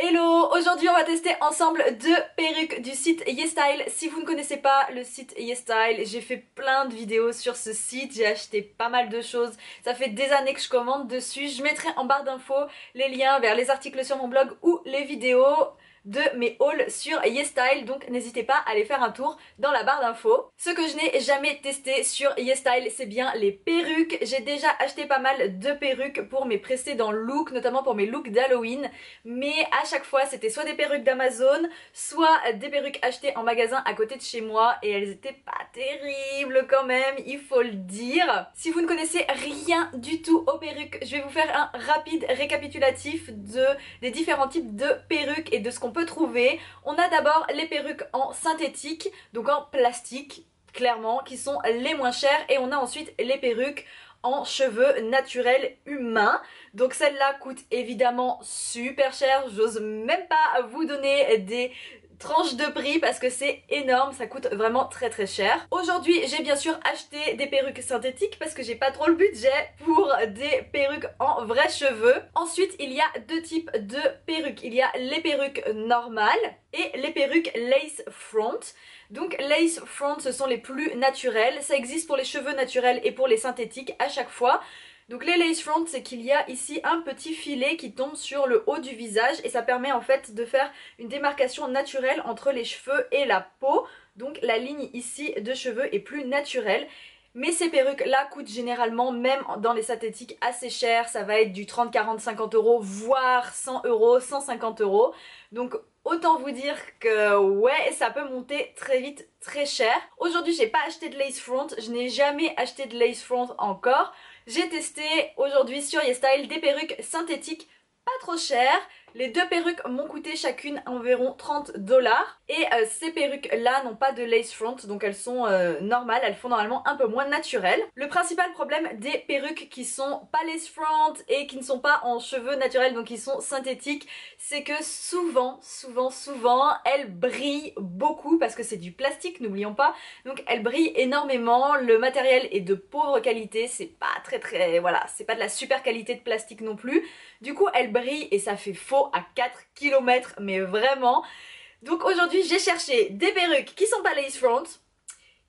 Hello, aujourd'hui on va tester ensemble deux perruques du site YesStyle. Si vous ne connaissez pas le site YesStyle, j'ai fait plein de vidéos sur ce site, j'ai acheté pas mal de choses, ça fait des années que je commande dessus. Je mettrai en barre d'infos les liens vers les articles sur mon blog ou les vidéos de mes hauls sur YesStyle, donc n'hésitez pas à aller faire un tour dans la barre d'infos. Ce que je n'ai jamais testé sur YesStyle, c'est bien les perruques. J'ai déjà acheté pas mal de perruques pour mes précédents looks, notamment pour mes looks d'Halloween, mais à chaque fois c'était soit des perruques d'Amazon, soit des perruques achetées en magasin à côté de chez moi, et elles étaient pas terribles quand même, il faut le dire. Si vous ne connaissez rien du tout aux perruques, je vais vous faire un rapide récapitulatif des différents types de perruques et de ce qu'on peut trouver. On a d'abord les perruques en synthétique, donc en plastique clairement, qui sont les moins chères, et on a ensuite les perruques en cheveux naturels humains. Donc celle-là coûte évidemment super cher, j'ose même pas vous donner des tranche de prix parce que c'est énorme, ça coûte vraiment très très cher. Aujourd'hui j'ai bien sûr acheté des perruques synthétiques parce que j'ai pas trop le budget pour des perruques en vrais cheveux. Ensuite il y a deux types de perruques, il y a les perruques normales et les perruques lace front. Donc lace front, ce sont les plus naturelles, ça existe pour les cheveux naturels et pour les synthétiques à chaque fois. Donc les lace front, c'est qu'il y a ici un petit filet qui tombe sur le haut du visage et ça permet en fait de faire une démarcation naturelle entre les cheveux et la peau. Donc la ligne ici de cheveux est plus naturelle. Mais ces perruques là coûtent généralement, même dans les synthétiques, assez cher. Ça va être du 30, 40, 50 euros, voire 100 euros, 150 euros. Donc autant vous dire que ouais, ça peut monter très vite, très cher. Aujourd'hui j'ai pas acheté de lace front, je n'ai jamais acheté de lace front encore. J'ai testé aujourd'hui sur YesStyle des perruques synthétiques pas trop chères. Les deux perruques m'ont coûté chacune environ 30 $. Et ces perruques là n'ont pas de lace front, donc elles sont normales, elles font normalement un peu moins naturelles. Le principal problème des perruques qui sont pas lace front et qui ne sont pas en cheveux naturels, donc qui sont synthétiques, c'est que souvent elles brillent beaucoup parce que c'est du plastique, n'oublions pas. Donc elles brillent énormément, le matériel est de pauvre qualité, c'est pas voilà, c'est pas de la super qualité de plastique non plus. Du coup elles brillent et ça fait faux à 4 km, mais vraiment. Donc aujourd'hui j'ai cherché des perruques qui sont pas lace front,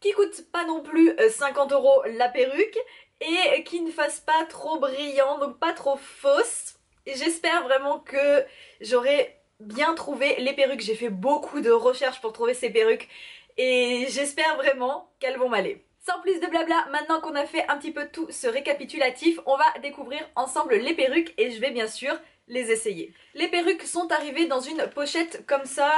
qui coûtent pas non plus 50 euros la perruque et qui ne fassent pas trop brillant, donc pas trop fausses. Et j'espère vraiment que j'aurai bien trouvé les perruques. J'ai fait beaucoup de recherches pour trouver ces perruques et j'espère vraiment qu'elles vont m'aller. Sans plus de blabla, maintenant qu'on a fait un petit peu tout ce récapitulatif, on va découvrir ensemble les perruques et je vais bien sûr les essayer. Les perruques sont arrivées dans une pochette comme ça,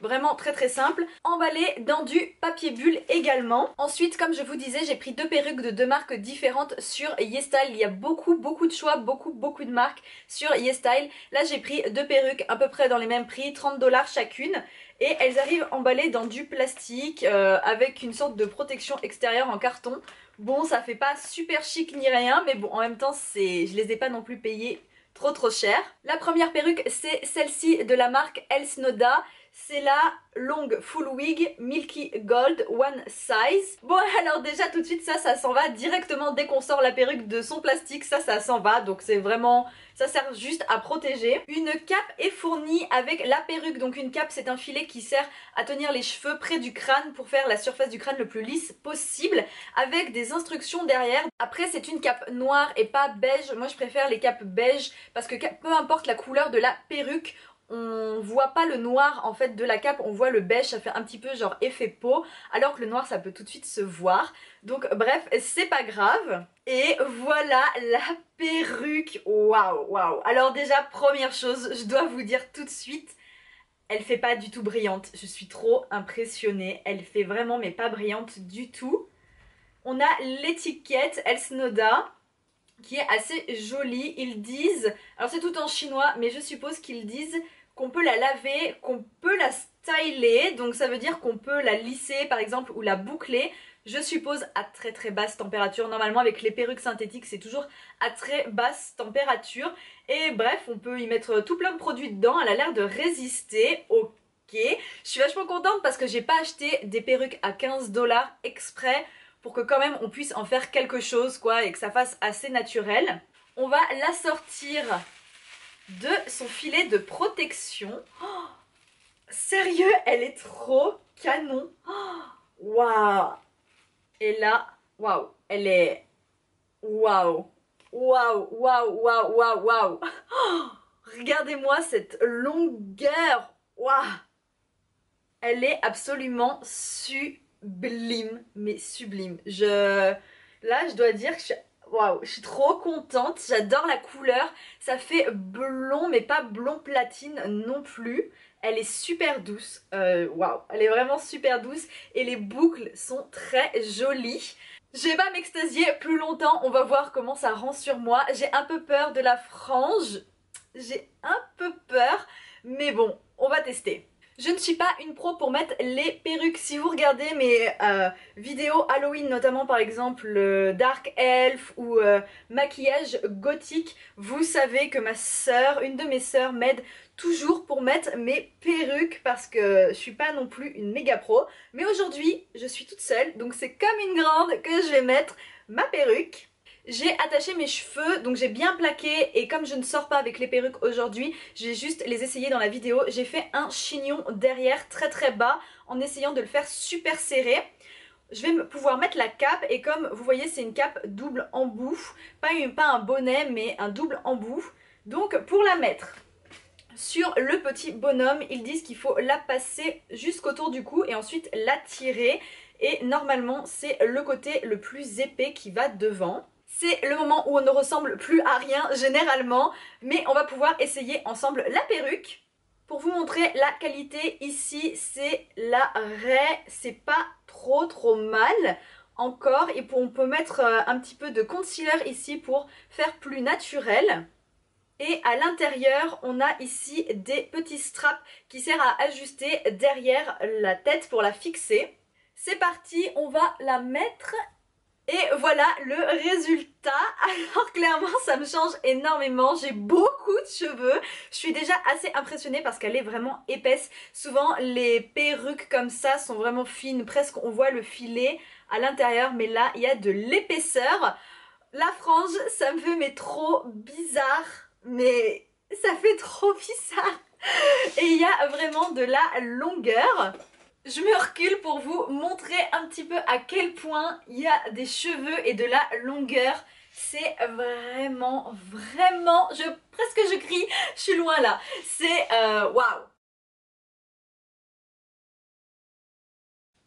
vraiment très très simple, emballées dans du papier bulle également. Ensuite, comme je vous disais, j'ai pris deux perruques de deux marques différentes sur YesStyle. Il y a beaucoup de choix, beaucoup de marques sur YesStyle. Là j'ai pris deux perruques à peu près dans les mêmes prix, 30 $ chacune. Et elles arrivent emballées dans du plastique avec une sorte de protection extérieure en carton. Bon, ça fait pas super chic ni rien, mais bon, en même temps, je les ai pas non plus payées trop cher. La première perruque, c'est celle-ci de la marque Elsnoda. C'est la Long Full Wig Milky Gold One Size. Bon alors déjà tout de suite ça s'en va directement dès qu'on sort la perruque de son plastique, ça s'en va, donc c'est vraiment, ça sert juste à protéger. Une cape est fournie avec la perruque, donc une cape c'est un filet qui sert à tenir les cheveux près du crâne pour faire la surface du crâne le plus lisse possible, avec des instructions derrière. Après c'est une cape noire et pas beige, moi je préfère les capes beige parce que peu importe la couleur de la perruque, on voit pas le noir en fait de la cape, on voit le beige, ça fait un petit peu genre effet peau, alors que le noir ça peut tout de suite se voir. Donc bref, c'est pas grave. Et voilà la perruque, waouh. Alors déjà première chose, je dois vous dire tout de suite, elle fait pas du tout brillante, je suis trop impressionnée, elle fait vraiment mais pas brillante du tout. On a l'étiquette Elsnoda qui est assez jolie. Ils disent, alors c'est tout en chinois, mais je suppose qu'ils disent qu'on peut la laver, qu'on peut la styler, donc ça veut dire qu'on peut la lisser par exemple ou la boucler, je suppose à très basse température. Normalement avec les perruques synthétiques c'est toujours à très basse température, et bref on peut y mettre tout plein de produits dedans, elle a l'air de résister. Ok, je suis vachement contente parce que j'ai pas acheté des perruques à 15 $ exprès pour que quand même on puisse en faire quelque chose quoi et que ça fasse assez naturel. On va la sortir de son filet de protection. Oh, sérieux, elle est trop canon. Waouh. Et là, waouh, elle est... Waouh. Waouh, waouh, waouh, waouh, waouh. Regardez-moi cette longueur. Waouh. Elle est absolument sublime, mais sublime. Là, je dois dire que waouh, je suis trop contente. J'adore la couleur. Ça fait blond, mais pas blond platine non plus. Elle est super douce. Waouh, elle est vraiment super douce. Et les boucles sont très jolies. Je vais pas m'extasier plus longtemps. On va voir comment ça rend sur moi. J'ai un peu peur de la frange. J'ai un peu peur. Mais bon, on va tester. Je ne suis pas une pro pour mettre les perruques. Si vous regardez mes vidéos Halloween, notamment par exemple Dark Elf ou maquillage gothique, vous savez que ma sœur, une de mes sœurs, m'aide toujours pour mettre mes perruques parce que je suis pas non plus une méga pro. Mais aujourd'hui, je suis toute seule, donc c'est comme une grande que je vais mettre ma perruque. J'ai attaché mes cheveux, donc j'ai bien plaqué et comme je ne sors pas avec les perruques aujourd'hui, j'ai juste les essayé dans la vidéo. J'ai fait un chignon derrière très très bas en essayant de le faire super serré. Je vais pouvoir mettre la cape et comme vous voyez c'est une cape double embout, pas un bonnet mais un double embout. Donc pour la mettre sur le petit bonhomme, ils disent qu'il faut la passer jusqu'autour du cou et ensuite la tirer. Et normalement c'est le côté le plus épais qui va devant. C'est le moment où on ne ressemble plus à rien généralement, mais on va pouvoir essayer ensemble la perruque. Pour vous montrer la qualité, ici c'est la raie, c'est pas trop mal encore. Et on peut mettre un petit peu de concealer ici pour faire plus naturel. Et à l'intérieur, on a ici des petits straps qui servent à ajuster derrière la tête pour la fixer. C'est parti, on va la mettre. Et voilà le résultat. Alors clairement ça me change énormément. J'ai beaucoup de cheveux. Je suis déjà assez impressionnée parce qu'elle est vraiment épaisse. Souvent les perruques comme ça sont vraiment fines. Presque on voit le filet à l'intérieur. Mais là il y a de l'épaisseur. La frange ça me fait mais trop bizarre. Mais ça fait trop bizarre. Et il y a vraiment de la longueur. Je me recule pour vous montrer un petit peu à quel point il y a des cheveux et de la longueur. C'est vraiment, presque je crie, je suis loin là. C'est waouh.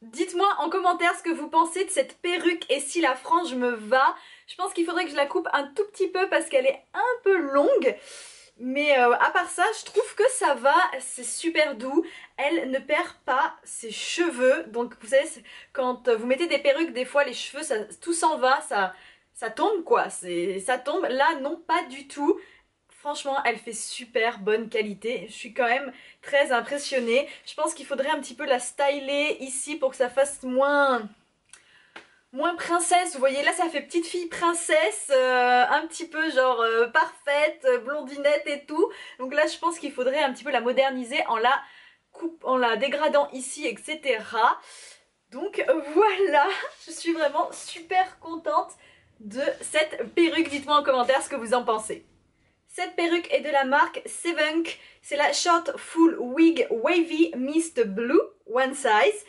Dites-moi en commentaire ce que vous pensez de cette perruque et si la frange me va. Je pense qu'il faudrait que je la coupe un tout petit peu parce qu'elle est un peu longue. Mais à part ça, je trouve que ça va, c'est super doux. Elle ne perd pas ses cheveux. Donc vous savez, quand vous mettez des perruques, des fois les cheveux, tout s'en va, ça tombe quoi. Ça tombe. Là, non, pas du tout. Franchement, elle fait super bonne qualité. Je suis quand même très impressionnée. Je pense qu'il faudrait un petit peu la styler ici pour que ça fasse moins princesse, vous voyez là ça fait petite fille princesse, un petit peu genre parfaite, blondinette et tout. Donc là je pense qu'il faudrait un petit peu la moderniser en la dégradant ici, etc. Donc voilà, je suis vraiment super contente de cette perruque. Dites-moi en commentaire ce que vous en pensez. Cette perruque est de la marque Sevenk, c'est la Short Full Wig Wavy Mist Blue One Size.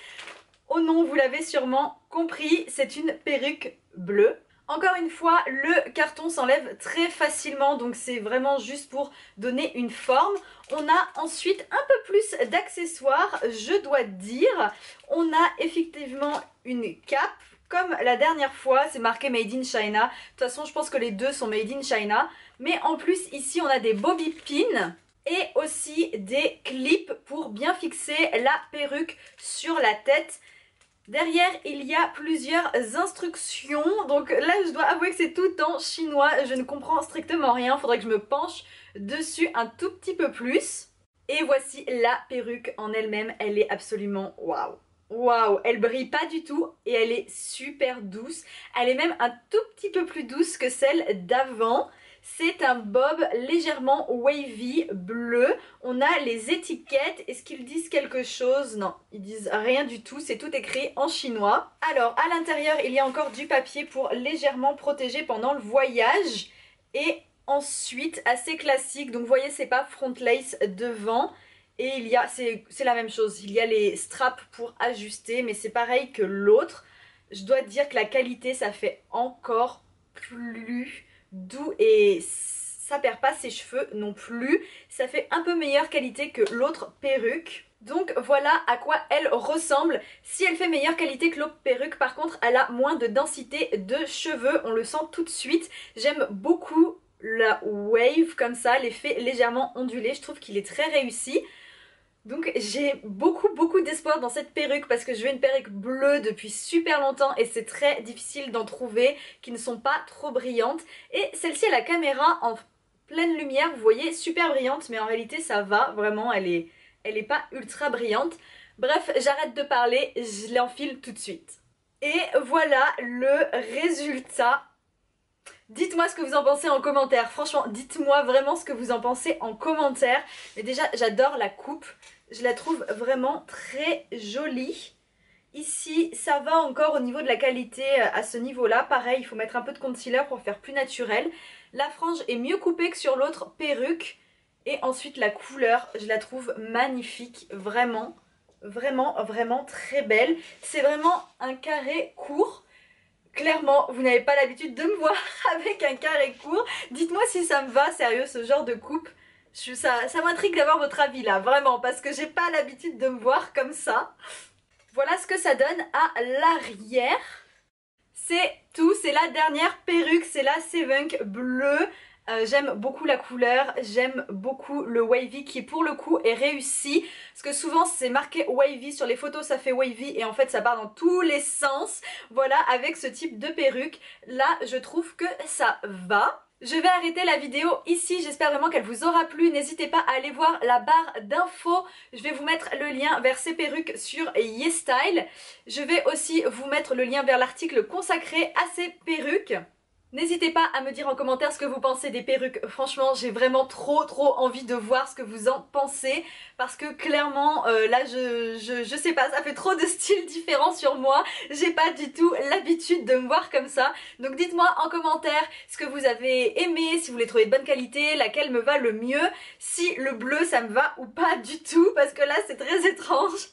Au nom, vous l'avez sûrement compris, c'est une perruque bleue. Encore une fois, le carton s'enlève très facilement, donc c'est vraiment juste pour donner une forme. On a ensuite un peu plus d'accessoires, je dois dire. On a effectivement une cape, comme la dernière fois, c'est marqué Made in China. De toute façon, je pense que les deux sont Made in China. Mais en plus, ici, on a des bobby pins. Et aussi des clips pour bien fixer la perruque sur la tête. Derrière, il y a plusieurs instructions. Donc là, je dois avouer que c'est tout en chinois. Je ne comprends strictement rien. Il faudrait que je me penche dessus un tout petit peu plus. Et voici la perruque en elle-même. Elle est absolument waouh. Waouh, elle brille pas du tout et elle est super douce. Elle est même un tout petit peu plus douce que celle d'avant. C'est un bob légèrement wavy bleu. On a les étiquettes. Est-ce qu'ils disent quelque chose? Non, ils disent rien du tout. C'est tout écrit en chinois. Alors, à l'intérieur, il y a encore du papier pour légèrement protéger pendant le voyage. Et ensuite assez classique, donc vous voyez c'est pas front lace devant. Et il y a, c'est la même chose, il y a les straps pour ajuster, mais c'est pareil que l'autre. Je dois dire que la qualité, ça fait encore plus doux et ça perd pas ses cheveux non plus. Ça fait un peu meilleure qualité que l'autre perruque. Donc voilà à quoi elle ressemble. Si elle fait meilleure qualité que l'autre perruque, par contre, elle a moins de densité de cheveux. On le sent tout de suite. J'aime beaucoup la wave comme ça, l'effet légèrement ondulé. Je trouve qu'il est très réussi. Donc j'ai beaucoup d'espoir dans cette perruque parce que je veux une perruque bleue depuis super longtemps et c'est très difficile d'en trouver qui ne sont pas trop brillantes. Et celle-ci à la caméra en pleine lumière, vous voyez, super brillante, mais en réalité ça va, vraiment, elle est pas ultra brillante. Bref, j'arrête de parler, je l'enfile tout de suite. Et voilà le résultat. Dites-moi ce que vous en pensez en commentaire. Franchement, dites-moi vraiment ce que vous en pensez en commentaire. Mais déjà, j'adore la coupe. Je la trouve vraiment très jolie. Ici, ça va encore au niveau de la qualité à ce niveau-là. Pareil, il faut mettre un peu de concealer pour faire plus naturel. La frange est mieux coupée que sur l'autre perruque. Et ensuite, la couleur, je la trouve magnifique. Vraiment, vraiment très belle. C'est vraiment un carré court. Clairement, vous n'avez pas l'habitude de me voir avec un carré court. Dites-moi si ça me va, sérieux, ce genre de coupe. Ça m'intrigue d'avoir votre avis là, vraiment, parce que j'ai pas l'habitude de me voir comme ça. Voilà ce que ça donne à l'arrière. C'est tout, c'est la dernière perruque, c'est la Sevunk bleue. J'aime beaucoup la couleur, j'aime beaucoup le wavy qui pour le coup est réussi. Parce que souvent c'est marqué wavy, sur les photos ça fait wavy et en fait ça part dans tous les sens. Voilà, avec ce type de perruque, là je trouve que ça va. Je vais arrêter la vidéo ici, j'espère vraiment qu'elle vous aura plu. N'hésitez pas à aller voir la barre d'infos. Je vais vous mettre le lien vers ces perruques sur YesStyle. Je vais aussi vous mettre le lien vers l'article consacré à ces perruques. N'hésitez pas à me dire en commentaire ce que vous pensez des perruques. Franchement, j'ai vraiment trop envie de voir ce que vous en pensez. Parce que clairement, là, je sais pas, ça fait trop de styles différents sur moi. J'ai pas du tout l'habitude de me voir comme ça. Donc dites-moi en commentaire ce que vous avez aimé, si vous les trouvez de bonne qualité, laquelle me va le mieux. Si le bleu, ça me va ou pas du tout. Parce que là, c'est très étrange.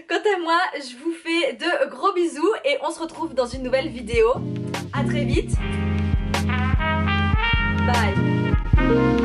Quant à moi, je vous fais de gros bisous et on se retrouve dans une nouvelle vidéo. À très vite. Bye.